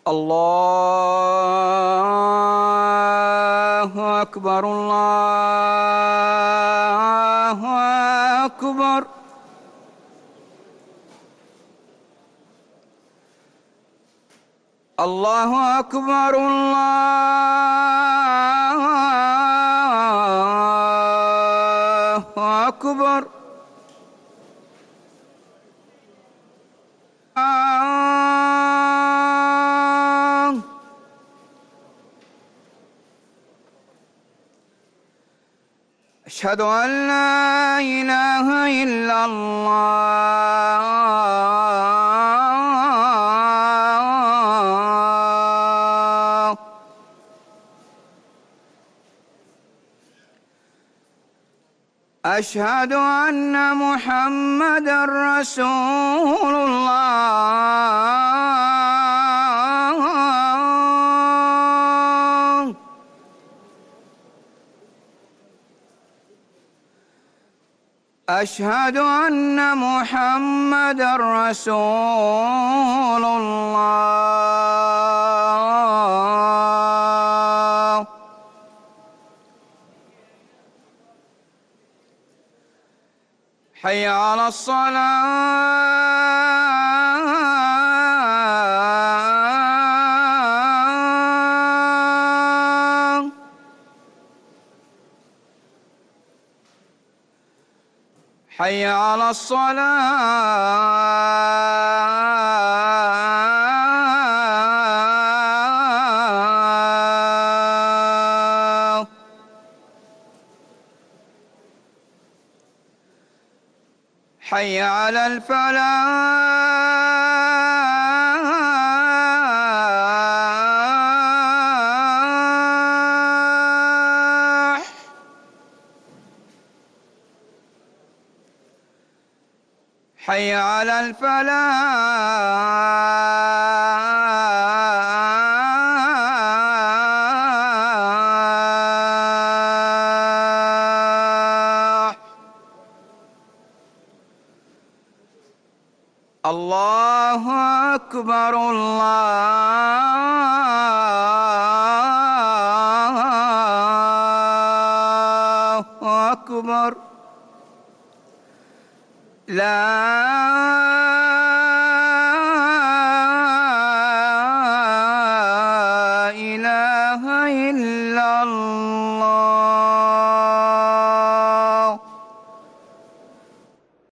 الله أكبر الله أكبر. الله أكبر الله أكبر. أشهد أن لا إله إلا الله. أشهد أن محمدًا رسول الله. أشهد أن محمدًا رسول الله. حي على الصلاة. حي على الصلاة. حي على الفلاح. حي على الفلاح. الله أكبر الله أكبر. لا